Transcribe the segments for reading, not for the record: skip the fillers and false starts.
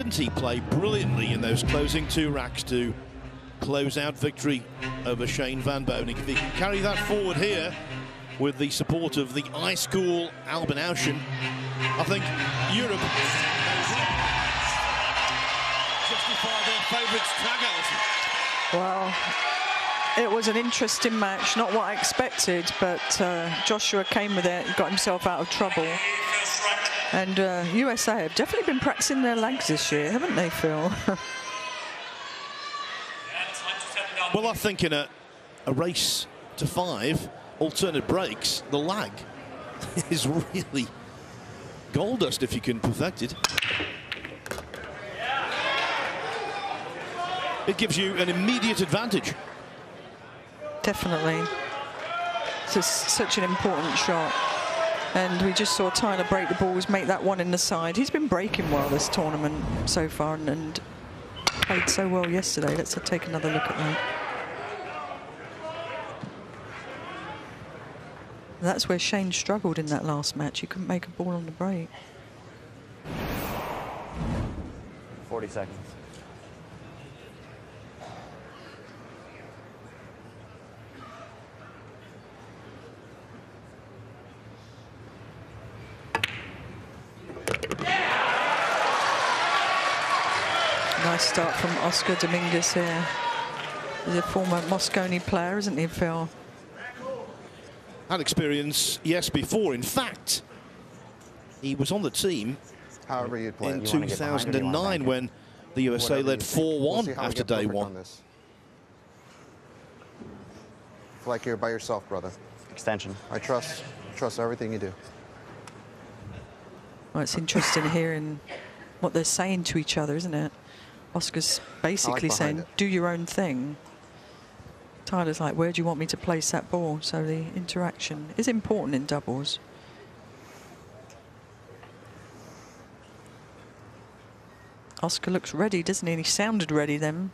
didn't he play brilliantly in those closing 2 racks to close out victory over Shane Van Boening? If he can carry that forward here with the support of the I-School Albin Ouschan, I think Europe justify their favourites tag, Alison. Well, it was an interesting match, not what I expected, but Joshua came with it, got himself out of trouble. And USA have definitely been practicing their legs this year, haven't they, Phil? Well, I think in a race to 5, alternate breaks, the lag is really gold dust if you can perfect it. It gives you an immediate advantage. Definitely. It's such an important shot. And we just saw Tyler break the balls, make that one in the side. He's been breaking well this tournament so far and played so well yesterday. Let's take another look at that. That's where Shane struggled in that last match. He couldn't make a ball on the break. 40 seconds. Nice start from Oscar Dominguez here. He's a former Mosconi player, isn't he, Phil? Had experience, yes, before. In fact, he was on the team in 2009 when the USA led 4-1 after day 1. I feel like you're by yourself, brother. Extension. I trust everything you do. Well, it's interesting hearing what they're saying to each other, isn't it? Oscar's basically saying, do your own thing. Tyler's like, where do you want me to place that ball? So the interaction is important in doubles. Oscar looks ready, doesn't he? And he sounded ready then.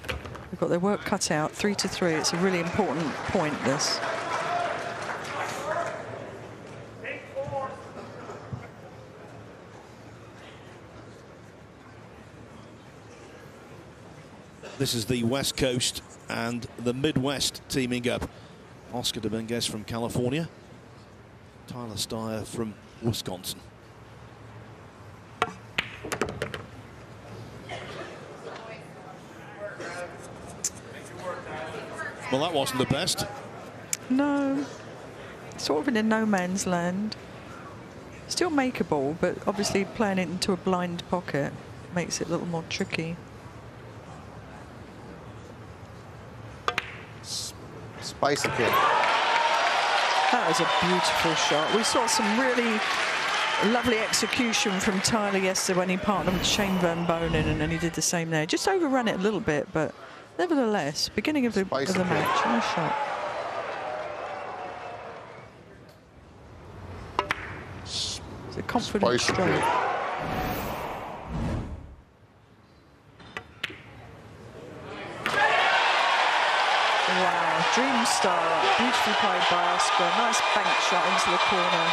They've got their work cut out, 3-3. It's a really important point, this. This is the West Coast and the Midwest teaming up. Oscar Dominguez from California, Tyler Styer from Wisconsin. Well, that wasn't the best. No, sort of in a no man's land. Still makeable, but obviously playing it into a blind pocket makes it a little more tricky. Spicy kid. That was a beautiful shot. We saw some really lovely execution from Tyler yesterday when he partnered with Shane Van Boening, and then he did the same there. Just overrun it a little bit, but nevertheless, beginning of the match, nice shot. It's a confident stroke. Wow, dream star, beautifully played by Oscar. Nice bank shot into the corner.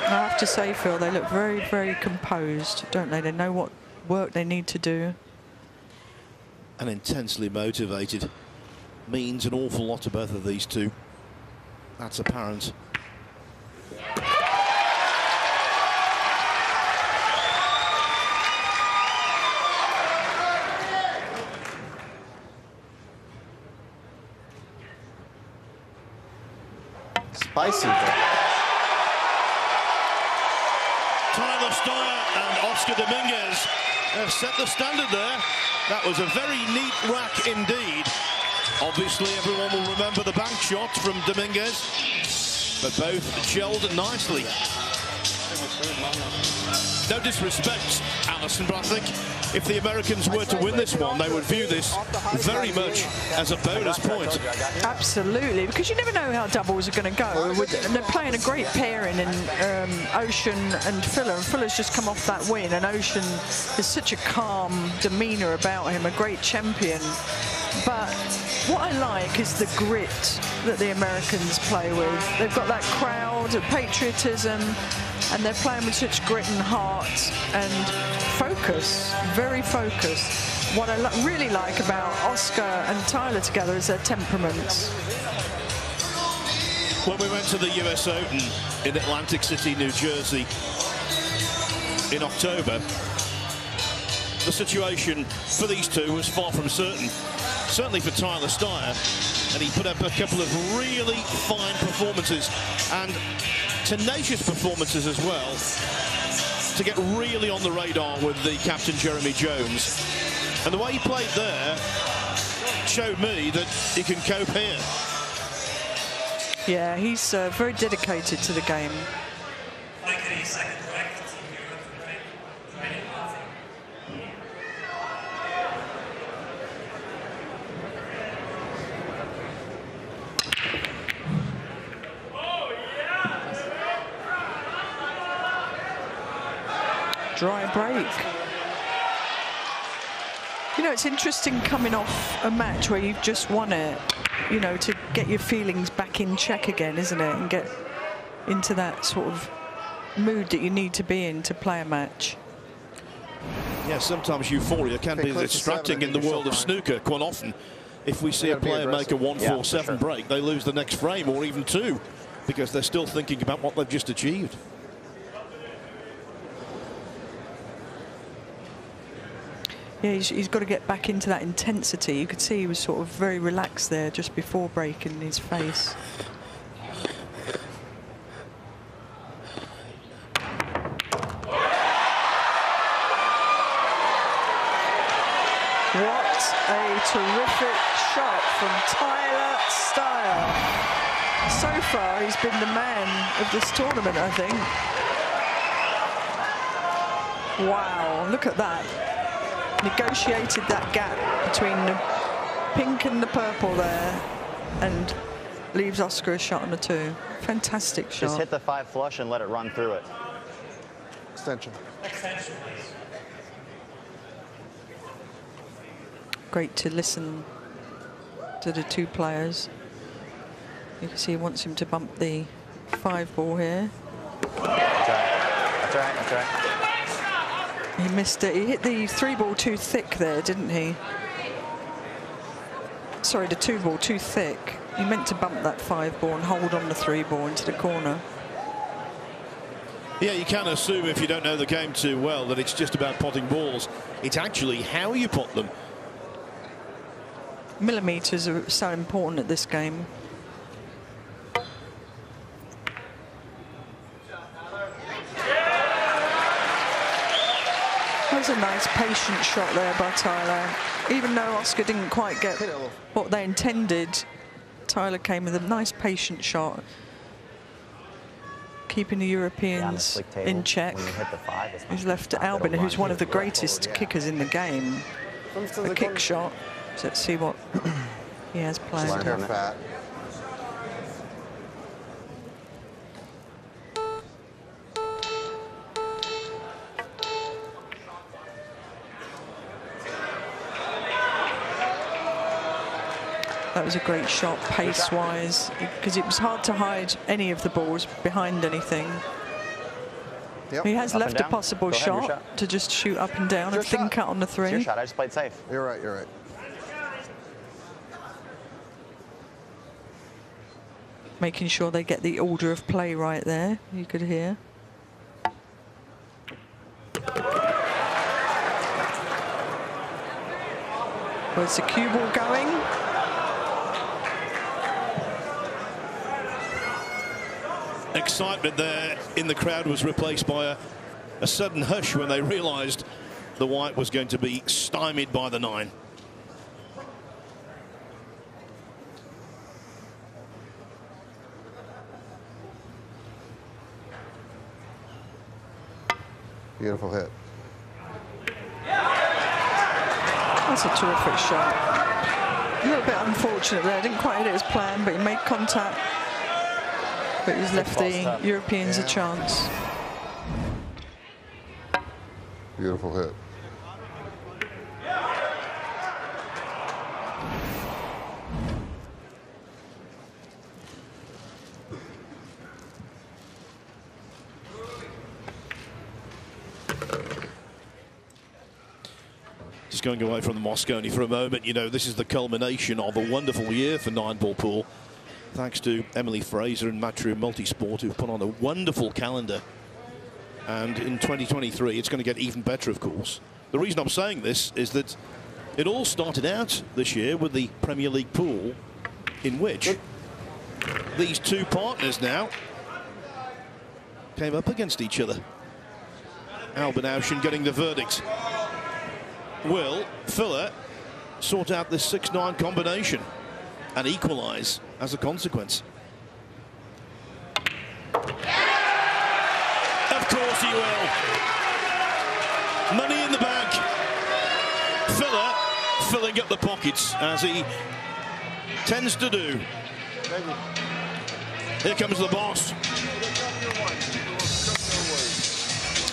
I have to say, Phil, they look very, very composed, don't they? They know what work they need to do. And intensely motivated. Means an awful lot to both of these two. That's apparent. Spicy. Tyler Styer and Oscar Dominguez have set the standard there. That was a very neat rack indeed. Obviously, everyone will remember the bank shot from Dominguez, but both shelled nicely. No disrespect, Alison, but I think if the Americans were to win this one, they would view this very much as a bonus point. Absolutely, because you never know how doubles are going to go. And they're playing a great pairing in Ouschan and Fuller. And Fuller's just come off that win, and Ouschan has such a calm demeanour about him, a great champion. But what I like is the grit that the Americans play with. They've got that crowd, patriotism, and they're playing with such grit and heart and focus, very focused. What I really like about Oscar and Tyler together is their temperaments. When we went to the US Open in Atlantic City, New Jersey in October, the situation for these two was far from certain. Certainly for Tyler Styer, and he put up a couple of really fine performances and tenacious performances as well to get really on the radar with the captain Jeremy Jones. And the way he played there showed me that he can cope here. Yeah, he's very dedicated to the game. Dry break. You know, it's interesting coming off a match where you've just won it, you know, to get your feelings back in check again, isn't it? And get into that sort of mood that you need to be in to play a match. Yeah, sometimes euphoria can be distracting in the world of snooker. Quite often, if we see a player make a 1-4-7 break, they lose the next frame or even two because they're still thinking about what they've just achieved. Yeah, he's got to get back into that intensity. You could see he was sort of very relaxed there just before breaking his face. What a terrific shot from Tyler Styer. So far, he's been the man of this tournament, I think. Wow, look at that. Negotiated that gap between the pink and the purple there and leaves Oscar a shot on a 2. Fantastic shot. Just hit the 5 flush and let it run through it. Extension. Extension, please. Great to listen to the two players. You can see he wants him to bump the 5 ball here. That's right. That's right. That's right. He missed it. He hit the 3 ball too thick there, didn't he? Sorry, the 2 ball too thick. He meant to bump that 5 ball and hold on the 3 ball into the corner. Yeah, you can assume if you don't know the game too well that it's just about potting balls. It's actually how you pot them. Millimeters are so important at this game. That was a nice patient shot there by Tyler. Even though Oscar didn't quite get what they intended, Tyler came with a nice patient shot, keeping the Europeans in check. He's left Albin, who's one of the greatest kickers in the game, a kick shot. So let's see what he has planned. That was a great shot, pace-wise, because it was hard to hide any of the balls behind anything. Yep. He has left a possible shot to just shoot up and down, a thin cut on the 3. It's your shot, I just played safe. You're right, you're right. Making sure they get the order of play right there, you could hear. Where's the cue ball going? Excitement there in the crowd was replaced by a sudden hush when they realised the white was going to be stymied by the 9. Beautiful hit. That's a terrific shot. A little bit unfortunate there. Didn't quite hit it as planned, but he made contact. But he's left the Europeans a chance. Beautiful hit. Just going away from the Mosconi for a moment, you know, this is the culmination of a wonderful year for 9-ball pool. Thanks to Emily Fraser and Matchroom Multisport, who've put on a wonderful calendar. And in 2023, it's going to get even better, of course. The reason I'm saying this is that it all started out this year with the Premier League pool, in which these two partners now came up against each other. Albin Ouschan getting the verdict. Will Filler sort out this 6-9 combination and equalise as a consequence? Of course he will. Money in the bank. Filler filling up the pockets as he tends to do. Here comes the boss.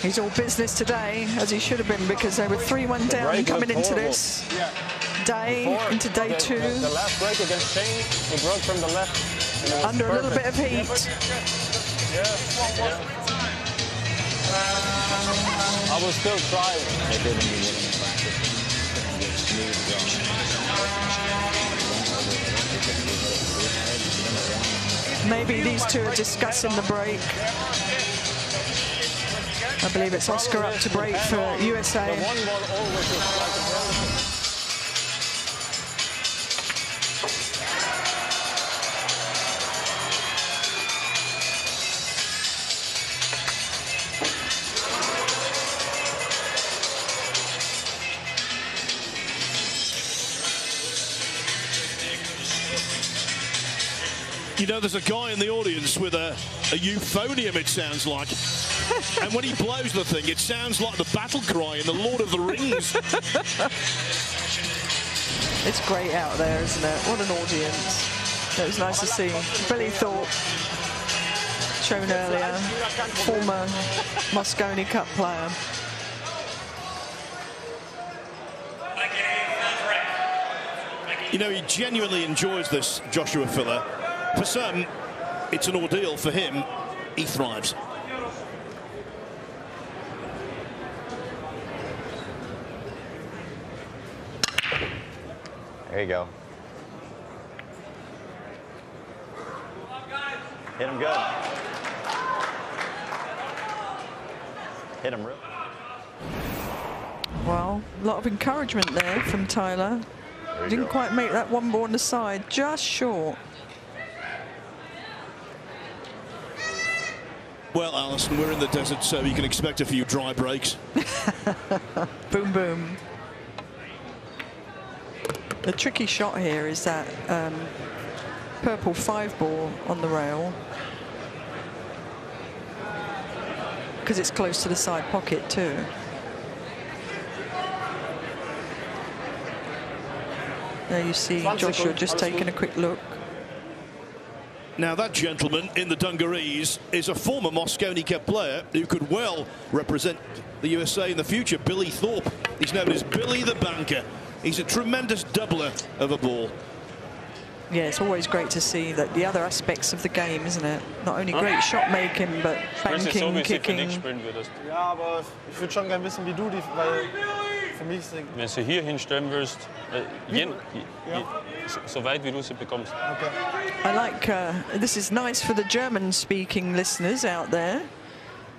He's all business today, as he should have been, because they were 3-1 down coming into this day, into day 2. The last break against Shane, he broke from the left. Under a little bit of heat. I will still try. Maybe these two are discussing the break. I believe it's Oscar up to break for USA. The one ball always is like a You know, there's a guy in the audience with a euphonium, it sounds like. And when he blows the thing, it sounds like the battle cry in the Lord of the Rings. It's great out there, isn't it? What an audience. It was nice to see. Billy Thorpe, shown earlier, former Mosconi Cup player. You know, he genuinely enjoys this, Joshua Filler. For some, it's an ordeal. For him, he thrives. There you go. Hit him good. Hit him real. Well, a lot of encouragement there from Tyler. Didn't quite make that one ball on the side, just short. Well, Alison, we're in the desert, so you can expect a few dry breaks. Boom, boom. The tricky shot here is that purple 5 ball on the rail, because it's close to the side pocket too. There you see Joshua just taking a quick look. Now, that gentleman in the dungarees is a former Mosconi Cup player who could well represent the USA in the future, Billy Thorpe. He's known as Billy the Banker. He's a tremendous doubler of a ball. Yeah, it's always great to see that the other aspects of the game, isn't it? Not only great shot making, but banking, kicking. Ja, aber ich würde schon gerne wissen, wie du die, weil für mich ist Wenn sie hier hinstellen willst, so weit wie du sie bekommst. Okay. I like, this is nice for the German-speaking listeners out there.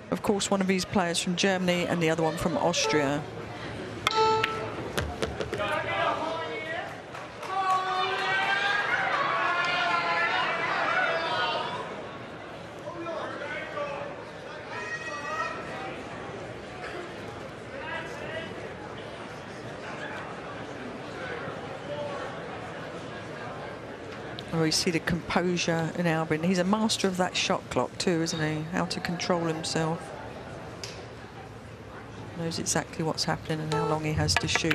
Of course, one of these players from Germany and the other one from Austria. Oh, you see the composure in Albin. He's a master of that shot clock too, isn't he? How to control himself. Knows exactly what's happening and how long he has to shoot.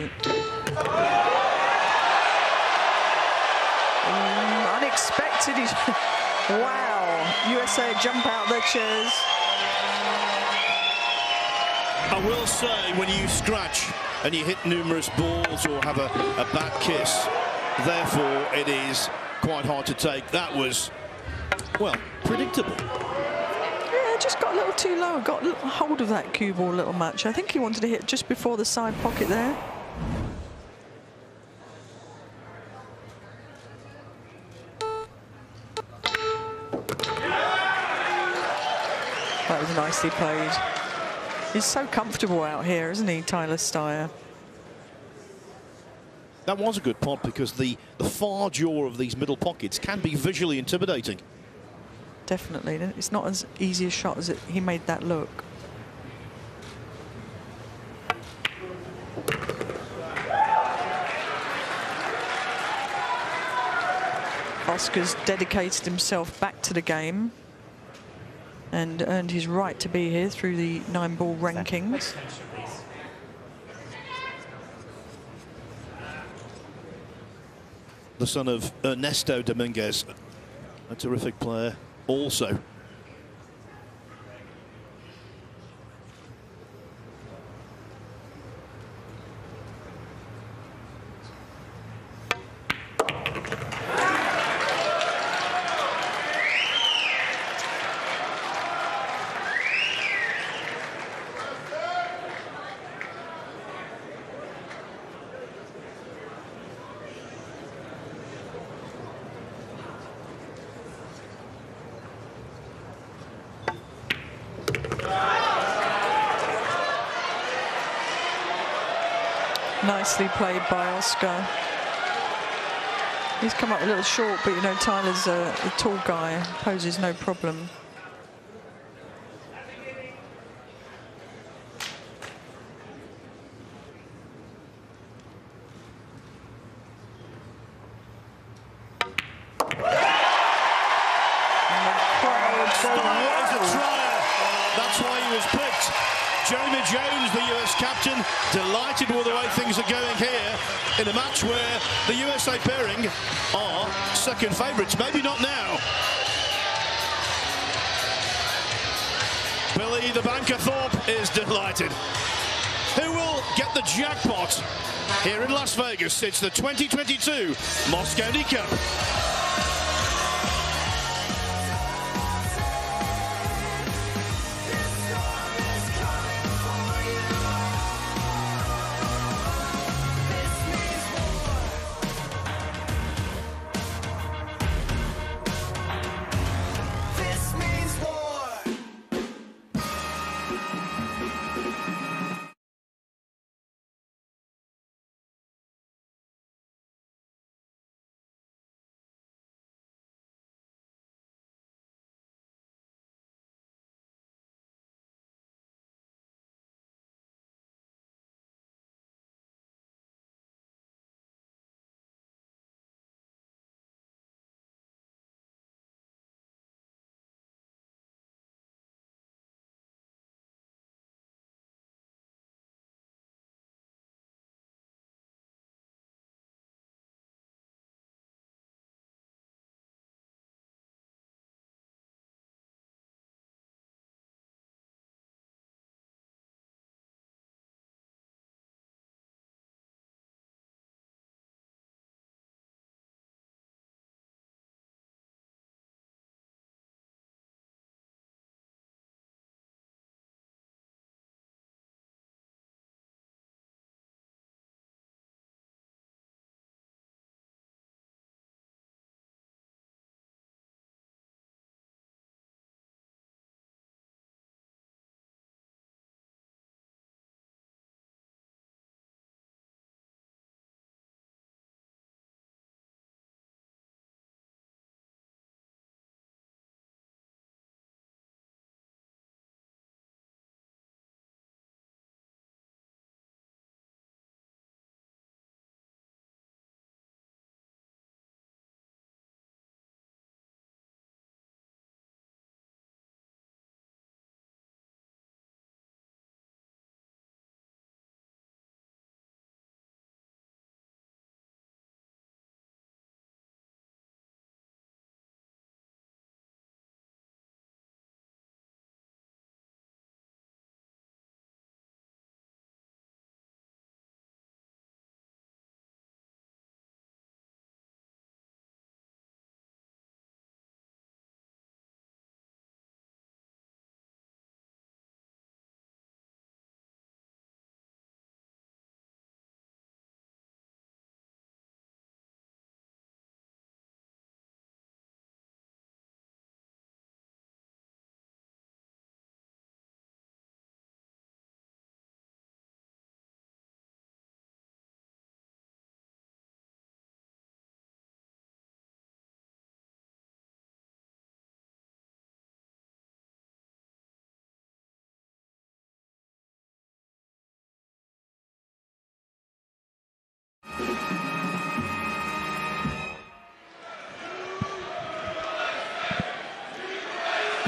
Unexpected. Wow. USA jump out their chairs. I will say, when you scratch and you hit numerous balls or have a bad kiss, therefore it is quite hard to take. That was, well, predictable. Yeah, just got a little too low. Got hold of that cue ball a little much. I think he wanted to hit just before the side pocket there. That was nicely played. He's so comfortable out here, isn't he, Tyler Styer? That was a good pot because the far jaw of these middle pockets can be visually intimidating. Definitely. It's not as easy a shot as he made that look. Oscar's dedicated himself back to the game and earned his right to be here through the 9-ball rankings. The son of Ernesto Dominguez, a terrific player also. Nicely played by Oscar. He's come up a little short, but you know Tyler's a tall guy, poses no problem. That's why he was picked. Jeremy Jones, the US captain, delighted with the way things are going here in a match where the USA pairing are second favourites. Maybe not now. Billy the Banker Thorpe is delighted. Who will get the jackpot here in Las Vegas? It's the 2022 Mosconi Cup.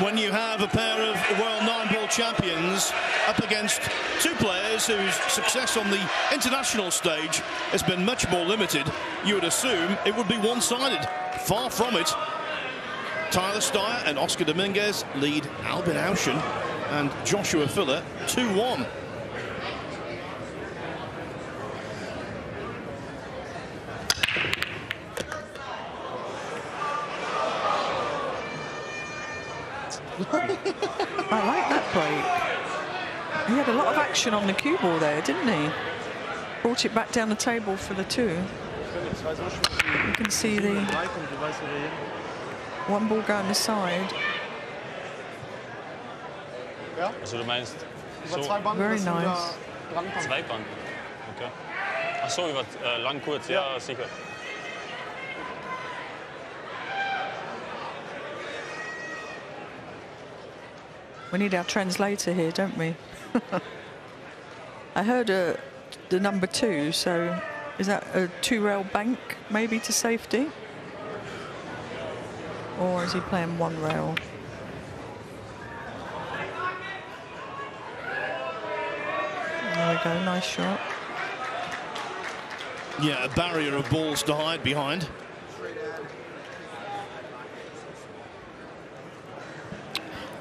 When you have a pair of world 9-ball champions up against two players whose success on the international stage has been much more limited, you would assume it would be one-sided. Far from it. Tyler Styer and Oscar Dominguez lead Albin Ouschan and Joshua Filler 2-1. I like that break. He had a lot of action on the cue ball there, didn't he? Brought it back down the table for the two. You can see the one ball going aside. Also du meinst so Very nice. zwei Band. Okay. Ach so, über lang kurz, ja, sicher. We need our translator here, don't we? I heard the number 2, so is that a 2-rail bank maybe to safety? Or is he playing 1 rail? There we go, nice shot. Yeah, a barrier of balls to hide behind.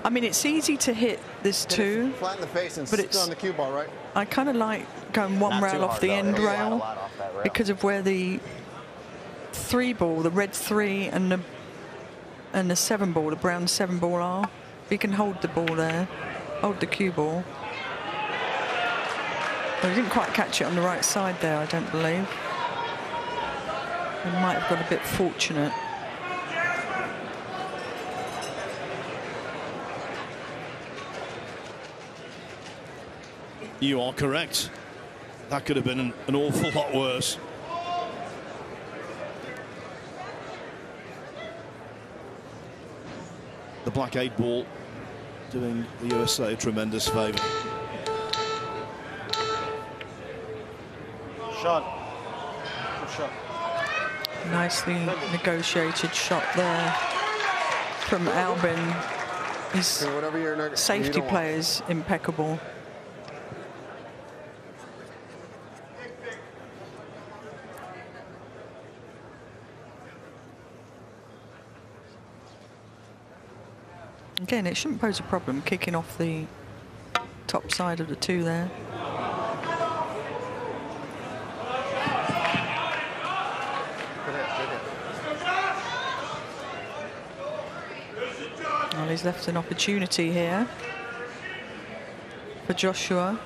I mean, it's easy to hit this 2, Flat in the face and but sit on the cue ball, right? I kind of like going 1 rail off the end rail because of where the 3 ball, the red 3 and the 7 ball, the brown 7 ball are. You can hold the ball there, hold the cue ball. Well, he didn't quite catch it on the right side there, I don't believe. He might have got a bit fortunate. You are correct. That could have been an awful lot worse. The black 8 ball doing the USA a tremendous favour. Shot. Good shot. Nicely negotiated shot there from Albin. His Whatever you're safety play is impeccable. Again, it shouldn't pose a problem kicking off the top side of the 2 there. Well, he's left an opportunity here for Joshua.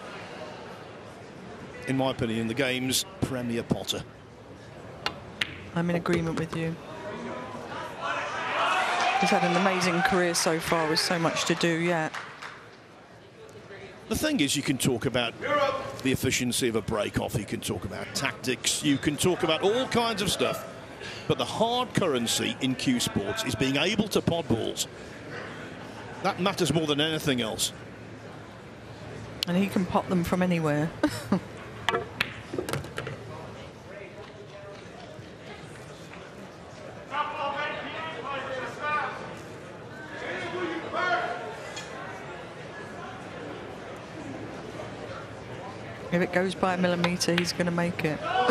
In my opinion, the game's premier potter. I'm in agreement with you. He's had an amazing career so far with so much to do yet. The thing is, you can talk about the efficiency of a break-off, you can talk about tactics, you can talk about all kinds of stuff, but the hard currency in cue sports is being able to pod balls. That matters more than anything else. And he can pop them from anywhere. If it goes by a millimetre, he's going to make it. Oh,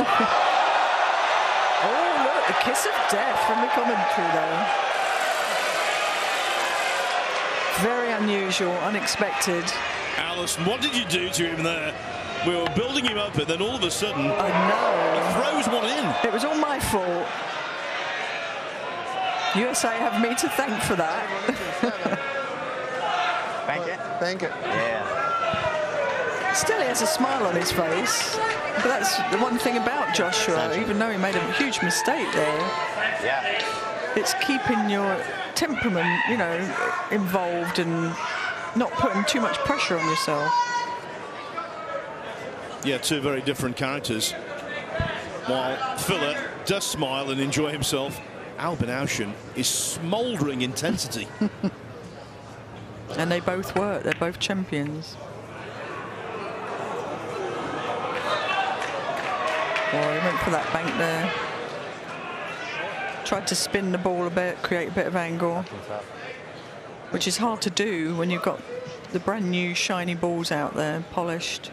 look, the kiss of death from the commentary, though. Very unusual, unexpected. Alison, what did you do to him there? We were building him up, and then all of a sudden, I know. he throws one in. It was all my fault. USA have me to thank for that. Thank it. Thank it. Yeah. Still, he has a smile on his face. But that's the one thing about Joshua, even though he made a huge mistake there. Yeah. It's keeping your temperament, you know, involved and not putting too much pressure on yourself. Yeah, 2 very different characters. While Filler does smile and enjoy himself, Albin Ouschan is smouldering intensity. And they both work. They're both champions. Oh, he went for that bank there. Tried to spin the ball a bit, create a bit of angle, which is hard to do when you've got the brand new shiny balls out there, polished.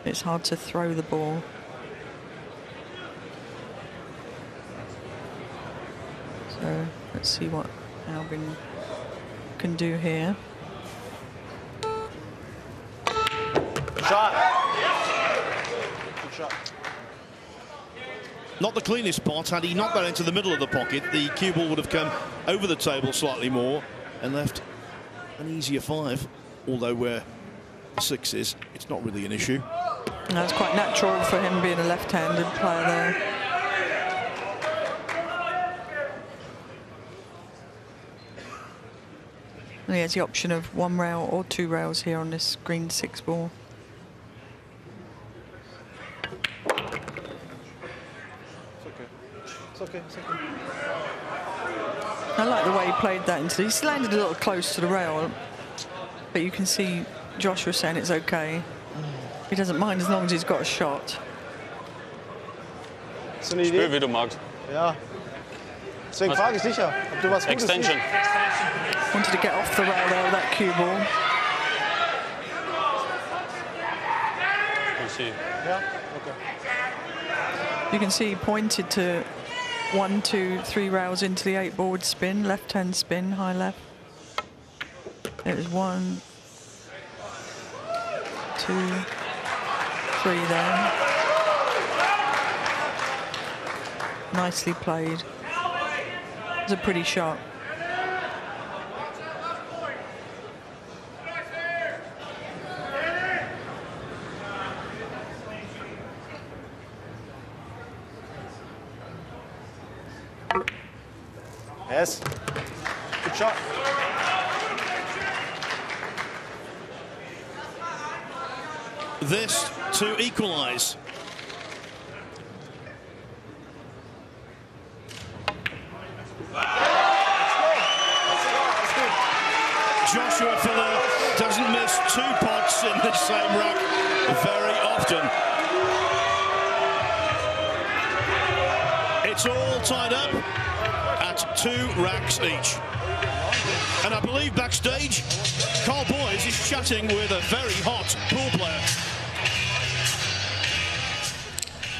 It's hard to throw the ball. So let's see what Albin can do here. Shot. Good shot. Not the cleanest spot. Had he knocked that into the middle of the pocket, the cue ball would have come over the table slightly more and left an easier 5. Although where the 6 is, it's not really an issue. No, it's quite natural for him being a left-handed player there. And he has the option of 1 rail or 2 rails here on this green 6 ball. It's okay. I like the way he played that into. He's landed a little close to the rail, but you can see Joshua saying it's okay. He doesn't mind as long as he's got a shot. Ist eine Spür, Idee? wie du magst. Ja. Deswegen frage ich dich ja, ob du was Gutes Extension. siehst. Wanted to get off the rail there with that cue ball. We'll see. Ja, okay. You can see he pointed to 1, 2, 3 rails into the 8 ball with spin, left-hand spin, high left. It was 1, 2, 3 there. Nicely played. It was a pretty shot. Yes. Good shot. This to equalise. Joshua Filler doesn't miss 2 pots in the same rack very often. It's all tied up at 2 racks each. And I believe backstage, Carl Boyes is chatting with a very hot pool player.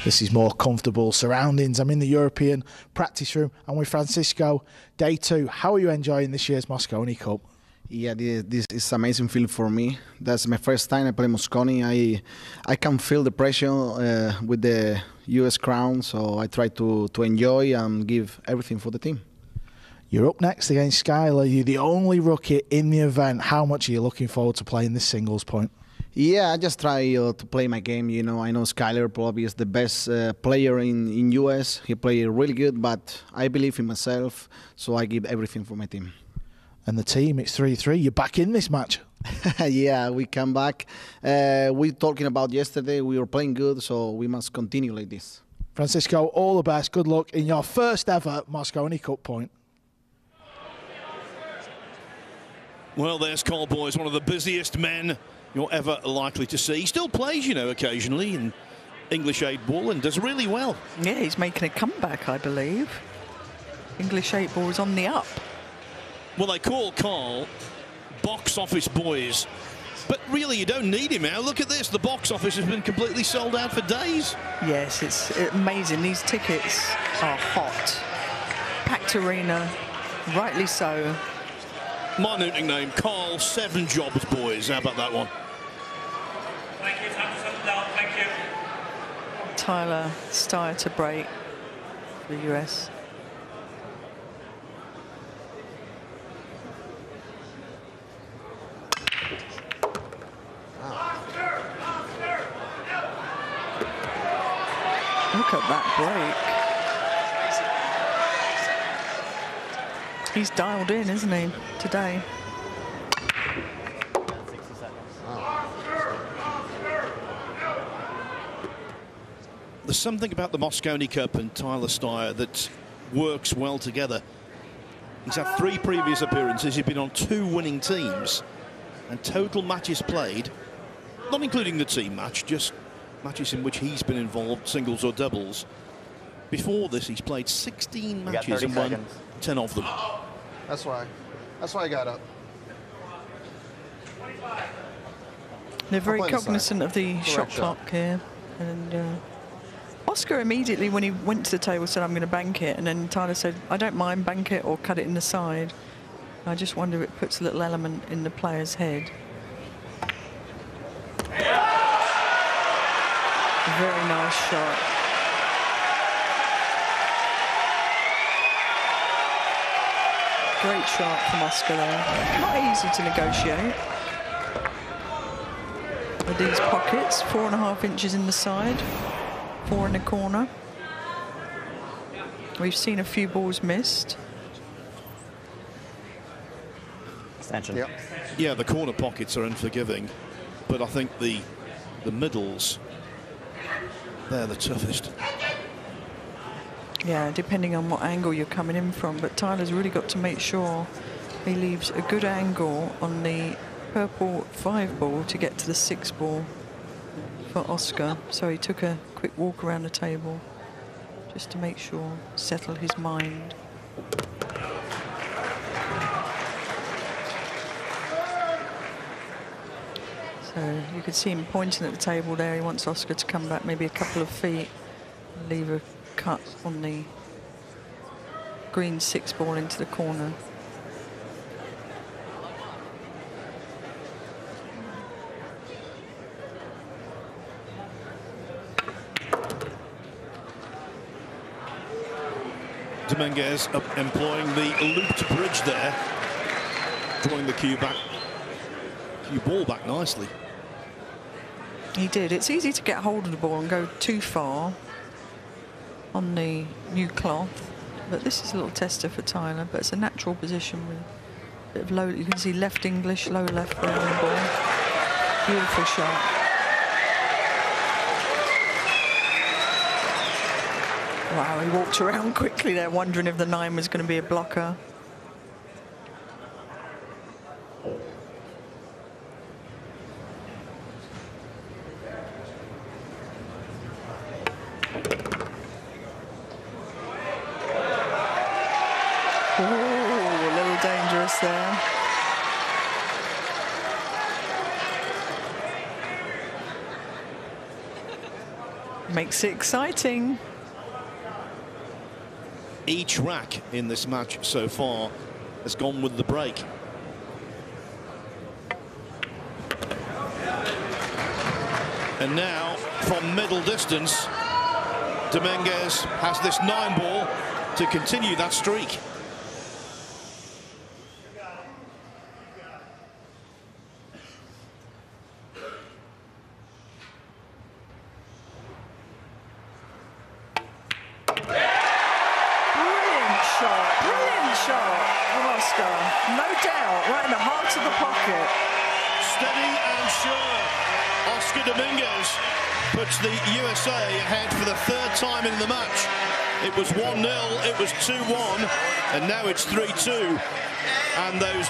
This is more comfortable surroundings. I'm in the European practice room. I'm with Francisco. Day 2. How are you enjoying this year's Mosconi Cup? Yeah, this is amazing feeling for me. That's my first time I play Mosconi. I can feel the pressure with the US crown, so I try to enjoy and give everything for the team. You're up next against Skyler. You're the only rookie in the event. How much are you looking forward to playing this singles point? Yeah, I just try to play my game. You know, I know Skyler probably is the best player in US. He played really good, but I believe in myself, so I give everything for my team. And the team, it's 3-3. You're back in this match. Yeah, we come back. We talking about yesterday. We were playing good, so we must continue like this. Francisco, all the best. Good luck in your first ever Mosconi Cup point. Well, there's Carl Boyes, one of the busiest men you're ever likely to see. He still plays, you know, occasionally in English 8 ball and does really well. Yeah, he's making a comeback, I believe. English 8 ball is on the up. Well, they call Carl box office Boyes, but really you don't need him now. Look at this, the box office has been completely sold out for days. Yes, it's amazing. These tickets are hot. Packed arena, rightly so. My new nickname, Carl 7 Jobs Boys. How about that one? Thank you, time to settle down, thank you. Tyler Styer to break for the US. Look at that break. He's dialed in, isn't he, today? There's something about the Mosconi Cup and Tyler Styer that works well together. He's had 3 previous appearances. He's been on 2 winning teams. And total matches played, not including the team match, just matches in which he's been involved, singles or doubles. Before this, he's played 16 matches and won 10 of them. That's why I got up. They're very I'll play cognizant of the shot clock here. And Oscar immediately, when he went to the table, said, I'm going to bank it. And then Tyler said, I don't mind, bank it or cut it in the side. I just wonder if it puts a little element in the player's head. Very nice shot. Great shot from Oscar there. Not easy to negotiate. With these pockets, 4.5 inches in the side, 4 in the corner. We've seen a few balls missed. Extension. Yep. Yeah, the corner pockets are unforgiving, but I think the middles, they're the toughest. Yeah, depending on what angle you're coming in from, but Tyler's really got to make sure he leaves a good angle on the purple 5 ball to get to the 6 ball for Oscar. So he took a quick walk around the table just to make sure, settle his mind. So you could see him pointing at the table there. He wants Oscar to come back maybe a couple of feet and leave a cut on the green 6 ball into the corner. Dominguez employing the looped bridge there, drawing the cue ball back nicely. He did. It's easy to get hold of the ball and go too far on the new cloth, but this is a little tester for Tyler, but it's a natural position with a bit of low. You can see left English, low left there on the ball. Beautiful shot. Wow, he walked around quickly there, wondering if the 9 was going to be a blocker. Oh, a little dangerous there. Makes it exciting. Each rack in this match so far has gone with the break. And now, from middle distance, Dominguez has this 9 ball to continue that streak. No doubt, right in the heart of the pocket. Steady and sure. Oscar Dominguez puts the USA ahead for the 3rd time in the match. It was 1-0, it was 2-1, and now it's 3-2. And those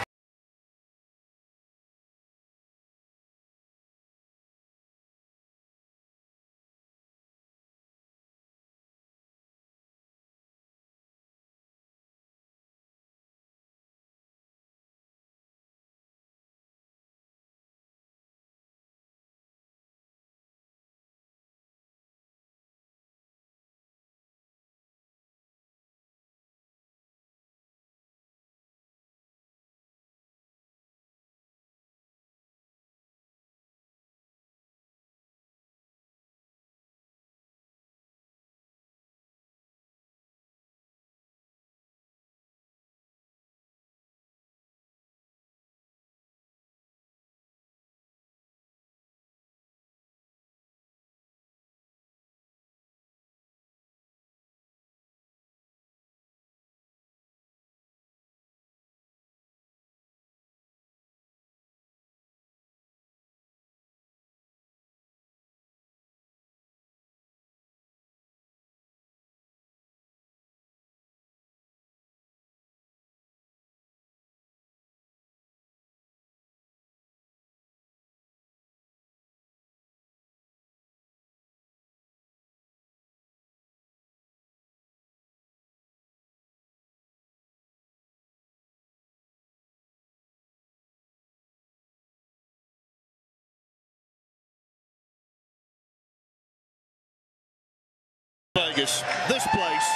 Vegas. This place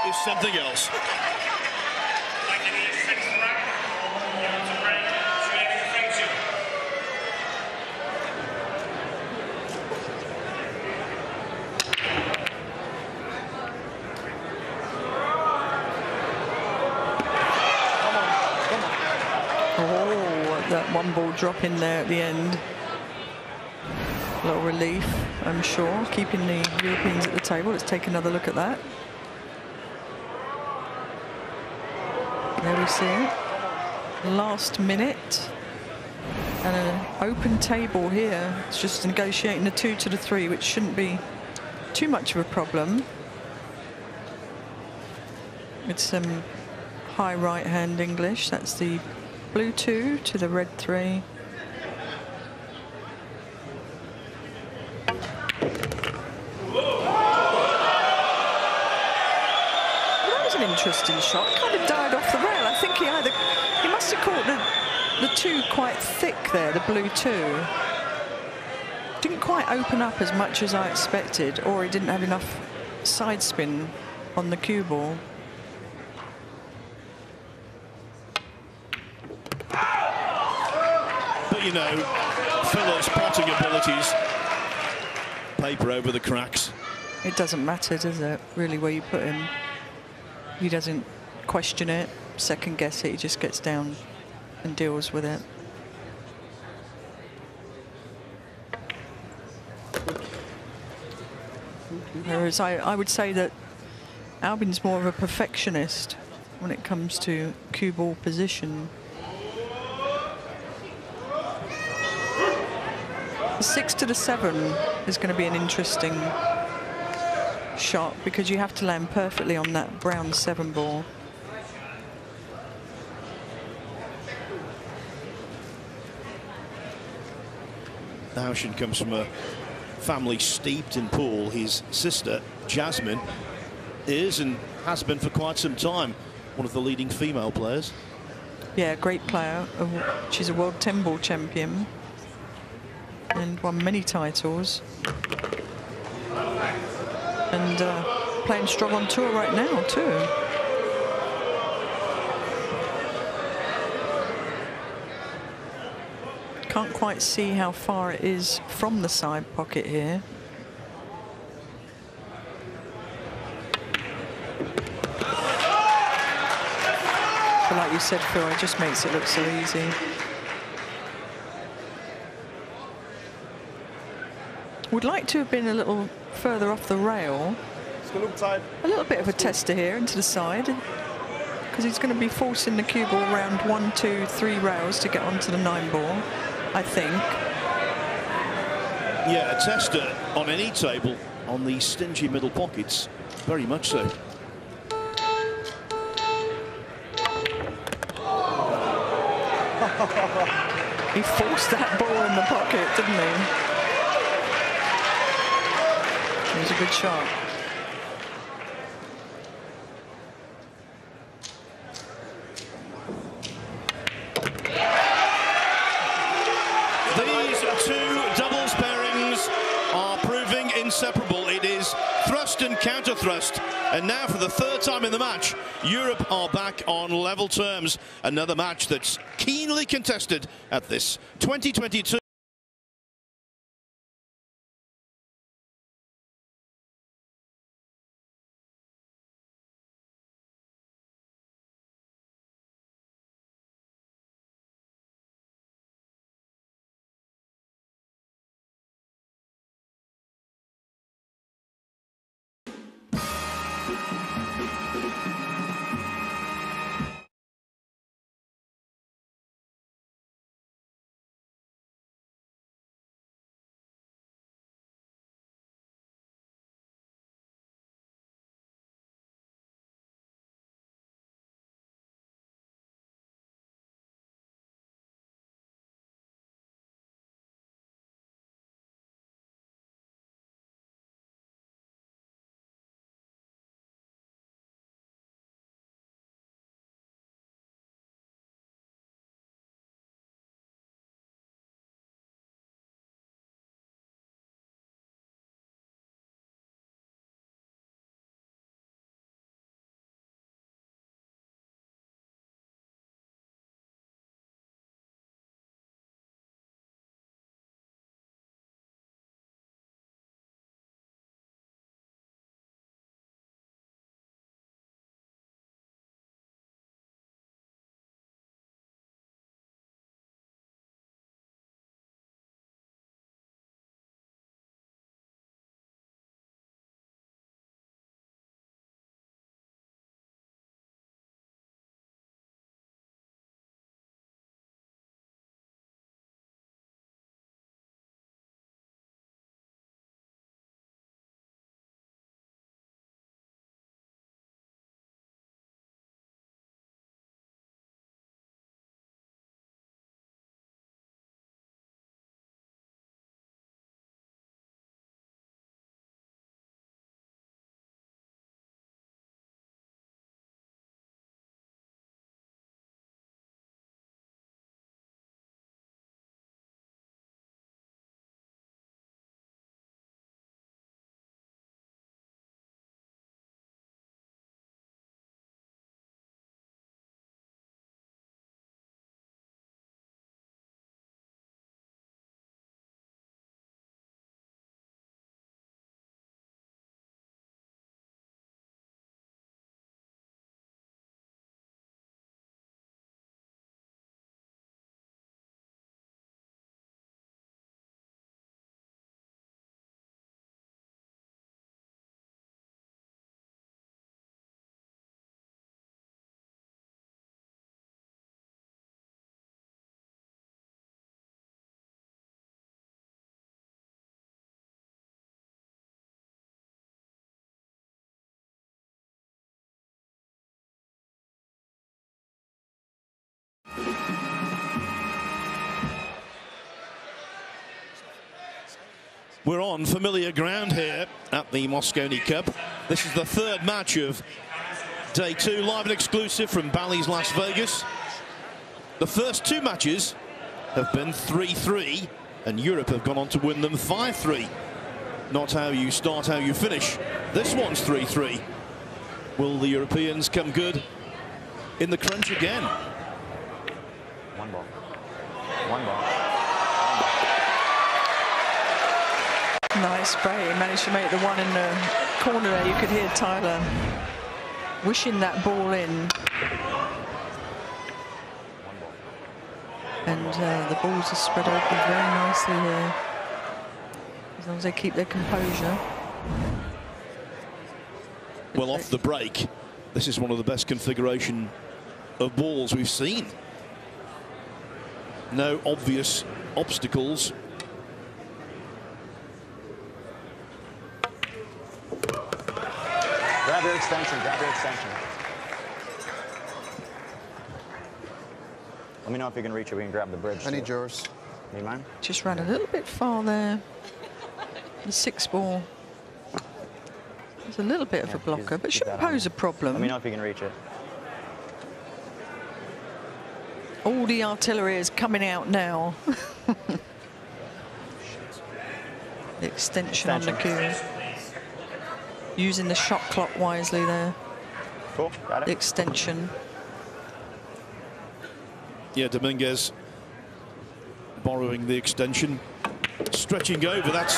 is something else. That one ball drop in there at the end. A little relief, I'm sure, keeping the Europeans at the table. Let's take another look at that. There we see it. Last minute. And an open table here. It's just negotiating the 2 to the 3, which shouldn't be too much of a problem. With some high right hand English. That's the blue 2 to the red 3. That was an interesting shot. It kind of died off the rail. I think he must have caught the 2 quite thick there, the blue 2. Didn't quite open up as much as I expected, or he didn't have enough side spin on the cue ball. You know, Fuller's potting abilities paper over the cracks. It doesn't matter, does it, really, where you put him? He doesn't question it, second guess it, he just gets down and deals with it. Whereas I would say that Albin's more of a perfectionist when it comes to cue ball position. 6 to the 7 is going to be an interesting shot because you have to land perfectly on that brown 7 ball. Ouschan comes from a family steeped in pool. His sister, Jasmine, is and has been for quite some time one of the leading female players. Yeah, great player. She's a world 10 ball champion and won many titles, and playing strong on tour right now too. Can't quite see how far it is from the side pocket here. But like you said, Phil, it just makes it look so easy. Would like to have been a little further off the rail. A little bit of a tester here into the side, because he's going to be forcing the cue ball around 1, 2, 3 rails to get onto the 9 ball, I think. Yeah, a tester on any table on the stingy middle pockets, very much so. He forced that ball in the pocket, didn't he? It was a good shot. These 2 doubles pairings are proving inseparable. It is thrust and counter thrust. And now for the 3rd time in the match, Europe are back on level terms. Another match that's keenly contested at this 2022 We're on familiar ground here at the Mosconi Cup. This is the third match of day 2, live and exclusive from Bally's Las Vegas. The first 2 matches have been 3-3, and Europe have gone on to win them 5-3. Not how you start, how you finish. This one's 3-3. Will the Europeans come good in the crunch again? One ball. One ball. Nice spray. He managed to make the one in the corner there. You could hear Tyler wishing that ball in. And the balls are spread open very nicely here, as long as they keep their composure. Well, off the break, this is one of the best configuration of balls we've seen. No obvious obstacles. Grab your extension, grab your extension. Let me know if you can reach it. We can grab the bridge. I need yours. Need mine? Just ran a little bit far there. The 6 ball. It's a little bit of a blocker, but shouldn't pose a problem. Let me know if you can reach it. All the artillery is coming out now. The extension on the cue. Using the shot clock wisely there. Cool, got it. The extension. Yeah, Dominguez borrowing the extension. Stretching over, that's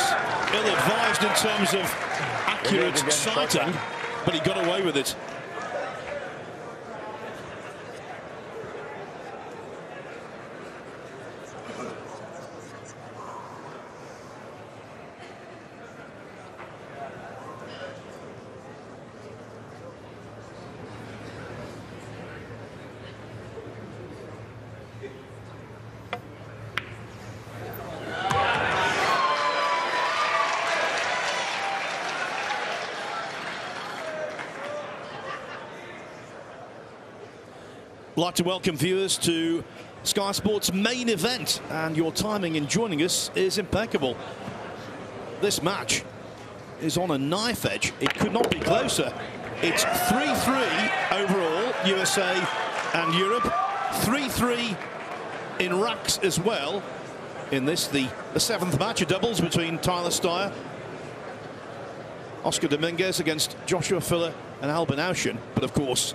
ill-advised in terms of accurate sighting, but he got away with it. I'd like to welcome viewers to Sky Sports' main event, and your timing in joining us is impeccable. This match is on a knife edge. It could not be closer. It's 3-3 overall, USA and Europe. 3-3 in racks as well. In this, the 7th match of doubles between Tyler Styer, Oscar Dominguez against Joshua Filler and Albin Ouschan. But of course,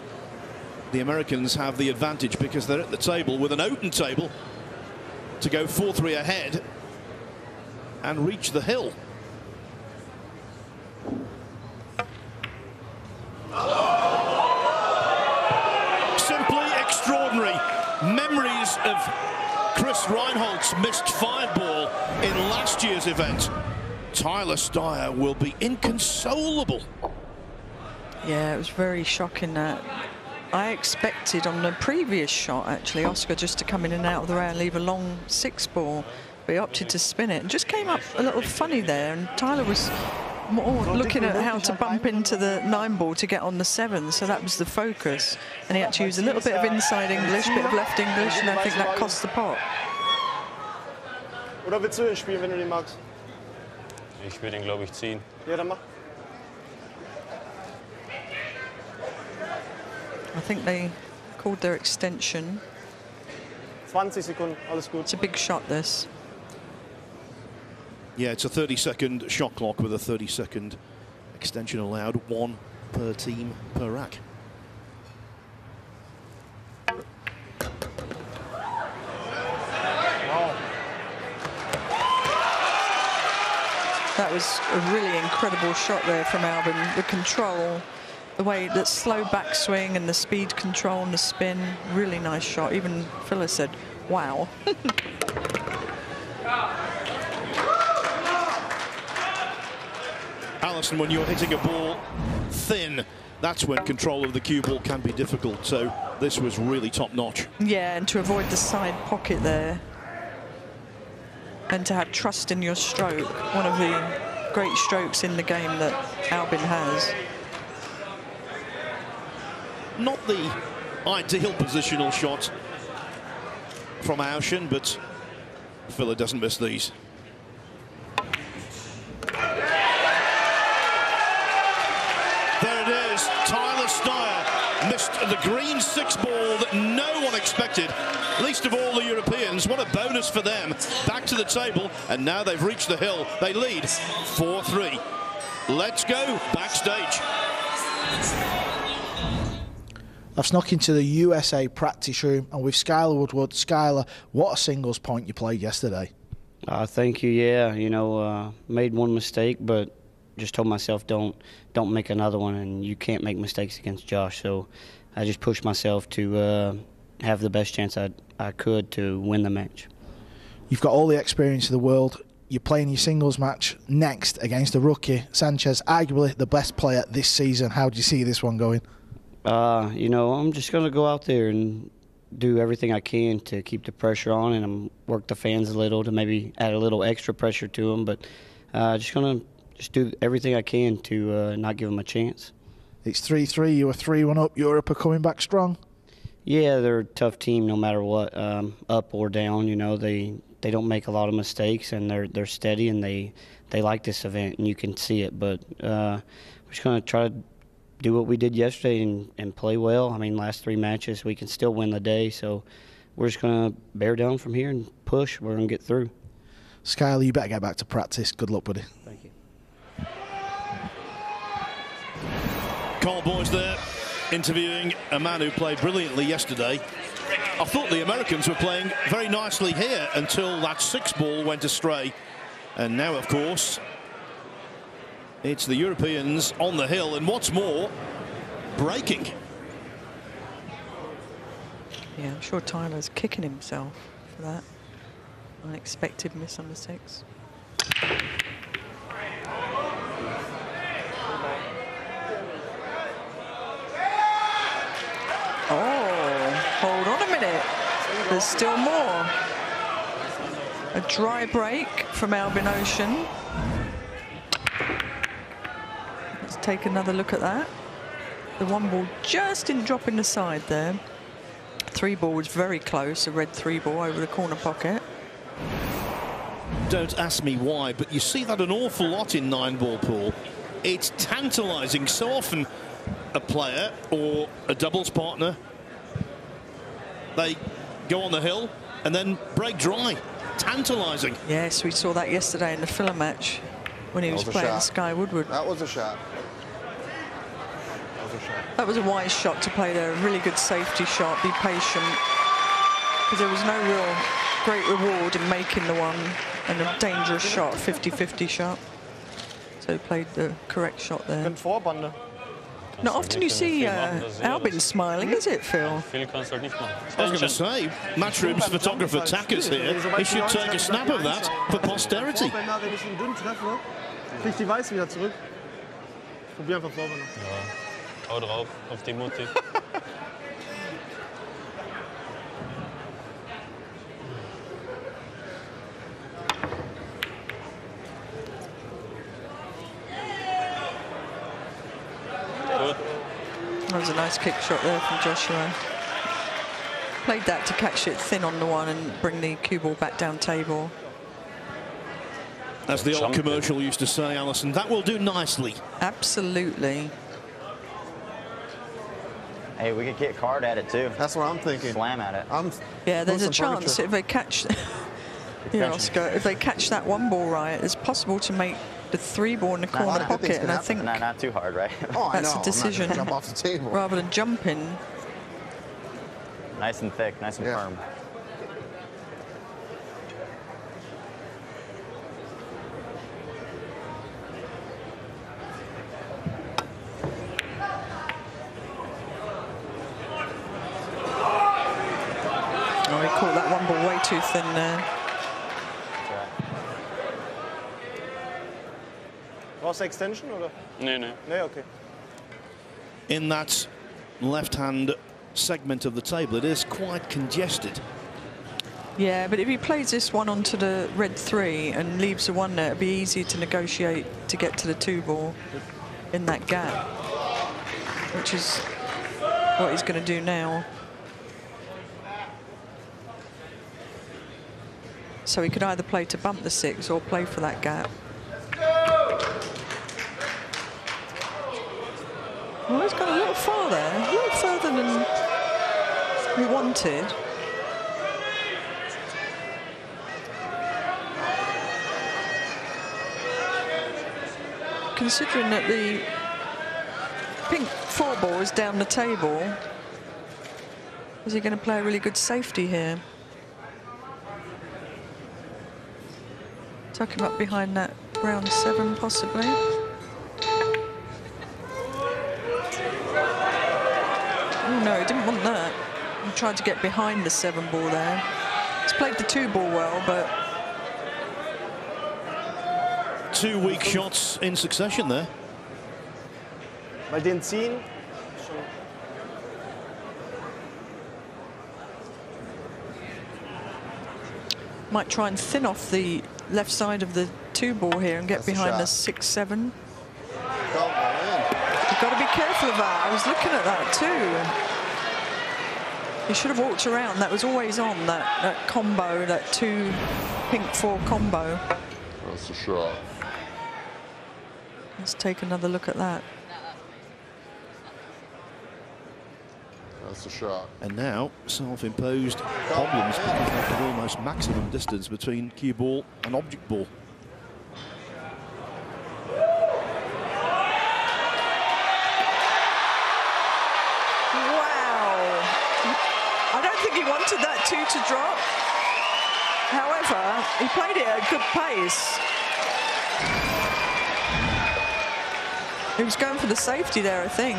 the Americans have the advantage because they're at the table with an open table to go 4-3 ahead and reach the hill. Simply extraordinary. Memories of Chris Reinholdt's missed 5-ball in last year's event. Tyler Styer will be inconsolable. Yeah, it was very shocking that. I expected on the previous shot, actually, Oscar just to come in and out of the round, leave a long 6-ball, but he opted to spin it. And just came up a little funny there, and Tyler was more looking at how to bump into the 9-ball to get on the 7, so that was the focus. And he had to use a little bit of inside English, bit of left English, and I think that cost the pot. Oder willst du den spielen, wenn du den magst? Ich will den, glaube ich, ziehen. Ja, dann mach. I think they called their extension. 20 Sekunden, alles gut. It's a big shot, this. Yeah, it's a 30-second shot clock with a 30-second extension allowed, 1 per team per rack. Wow. That was a really incredible shot there from Albin. The control, the way that slow backswing and the speed control and the spin, really nice shot. Even Phyllis said, wow. Alison, when you're hitting a ball thin, that's when control of the cue ball can be difficult. So this was really top notch. Yeah, and to avoid the side pocket there. And to have trust in your stroke, one of the great strokes in the game that Albin has. Not the ideal positional shot from Ouschan, but Filler doesn't miss these. There it is. Tyler Styer missed the green 6 ball that no one expected, least of all the Europeans. What a bonus for them. Back to the table, and now they've reached the hill. They lead 4-3. Let's go backstage. I've snuck into the USA practice room, and with Skylar Woodward. Skylar, what a singles point you played yesterday. Thank you. Yeah, you know, made one mistake, but just told myself don't make another one, and you can't make mistakes against Josh. So I just pushed myself to have the best chance I could to win the match. You've got all the experience of the world. You're playing your singles match next against a rookie, Sanchez, arguably the best player this season. How do you see this one going? You know, I'm just going to go out there and do everything I can to keep the pressure on, and work the fans a little to maybe add a little extra pressure to them. But just going to do everything I can to not give them a chance. It's 3-3. You were 3-1 up. Europe are coming back strong. Yeah, they're a tough team no matter what, up or down. You know, they don't make a lot of mistakes, and they're steady, and they like this event, and you can see it. But we're just going to try to do what we did yesterday and play well. I mean, last 3 matches, we can still win the day. So we're just going to bear down from here and push. We're going to get through. Skylar, you better get back to practice. Good luck, buddy. Thank you. Carl Boyce there, interviewing a man who played brilliantly yesterday. I thought the Americans were playing very nicely here until that 6 ball went astray. And now, of course, it's the Europeans on the hill, and what's more, breaking. Yeah, I'm sure Tyler's kicking himself for that unexpected miss on the 6. Oh, hold on a minute. There's still more. A dry break from Albin Ouschan. Let's take another look at that. The 1 ball just didn't drop in the side there. 3 ball was very close, a red 3 ball over the corner pocket. Don't ask me why, but you see that an awful lot in 9-ball pool. It's tantalising. So often a player or a doubles partner, they go on the hill and then break dry. Tantalising. Yes, we saw that yesterday in the filler match when he was playing Sky Woodward. That was a shot. That was a wise shot to play there. A really good safety shot. Be patient, because there was no real great reward in making the one, and a dangerous shot, 50-50 shot. So he played the correct shot there. Not often you see Albin smiling, is it, Phil? I was going to say, Matchroom's photographer Tacker's here. He should take a snap of that for posterity. Krieg die Weiß wieder zurück. Probier einfach vorne. Ja, hau drauf, auf die Mutti. That was a nice kick shot there from Joshua. Played that to catch it thin on the 1 and bring the cue ball back down table. As the old commercial used to say, Alison, that will do nicely. Absolutely. Hey, we could get card at it too. That's what I'm thinking. Slam at it. Yeah, there's a chance if they catch, Oscar, if they catch that 1 ball right, it's possible to make the 3 ball in the corner pocket, and I think not too hard, right? that's a decision. Jump off the table rather than jumping. Nice and thick, nice and firm. Oh, he caught that 1 ball way too thin there. Brauchst du Extension oder? Nee, nee. Nee, okay. In that left-hand segment of the table, it is quite congested. Yeah, but if he plays this 1 onto the red 3 and leaves the 1 there, it'd be easy to negotiate to get to the 2 ball in that gap, which is what he's going to do now. So he could either play to bump the 6 or play for that gap. Well, he's gone a little far there, a little further than we wanted. Considering that the pink 4 ball is down the table, is he going to play a really good safety here? Tuck him up behind that round 7, possibly. Oh no, he didn't want that. He tried to get behind the 7 ball there. He's played the 2 ball well, but 2 weak shots in succession there. Bei den ziehen. might try and thin off the left side of the 2 ball here and get behind the 6-7. You've got to be careful of that. I was looking at that too. He should have walked around. That was always on, that combo, that 2 pink 4 combo. That's a shot. Let's take another look at that. That's a shot. And now self-imposed problems because they have almost maximum distance between cue ball and object ball. Wow! I don't think he wanted that 2 to drop. However, he played it at a good pace. He was going for the safety there, I think.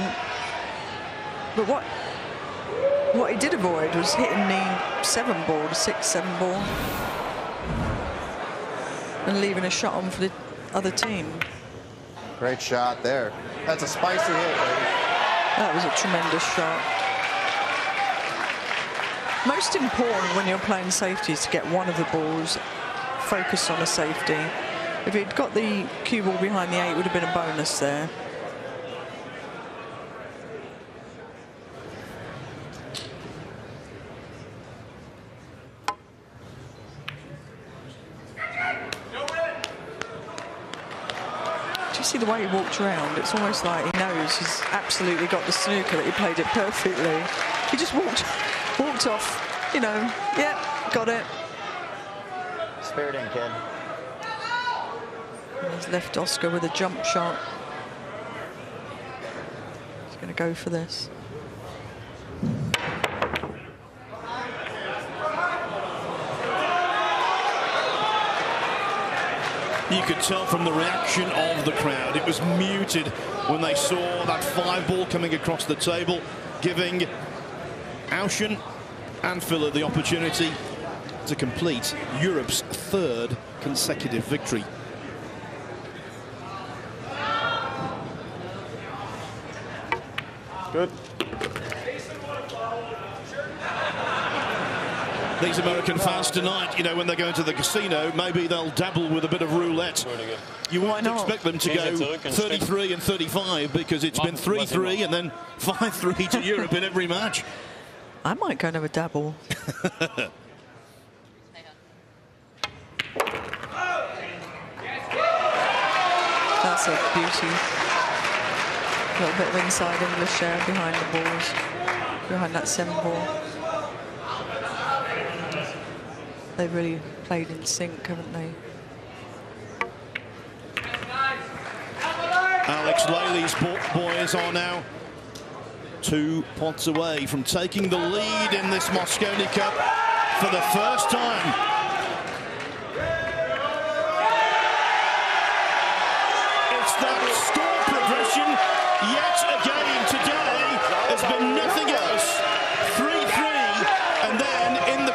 But what he did avoid was hitting the 7 ball, the 6-7 ball, and leaving a shot on for the other team. Great shot there. That's a spicy hit, baby. That was a tremendous shot. Most important when you're playing safety is to get one of the balls focused on a safety. If he'd got the cue ball behind the 8, it would have been a bonus there. See the way he walked around, it's almost like he knows he's absolutely got the snooker, that he played it perfectly. He just walked off, you know, yeah, got it. Spirit in, kid. And he's left Oscar with a jump shot. He's going to go for this. You could tell from the reaction of the crowd. It was muted when they saw that 5 ball coming across the table, giving Ouschan and Filler the opportunity to complete Europe's 3rd consecutive victory. Good. These American fans tonight, you know, when they go into the casino, maybe they'll dabble with a bit of roulette. You won't expect them to go 33 and 35 because it's been 3-3 and then 5-3 to Europe in every match. I might go and have a dabble. That's a beauty. A little bit of inside English there behind the balls, behind that 7 ball. They've really played in sync, haven't they? Alex Laley's boys are now 2 points away from taking the lead in this Mosconi Cup for the first time. It's that score progression yet again today. There's been nothing else. 3-3, and then in the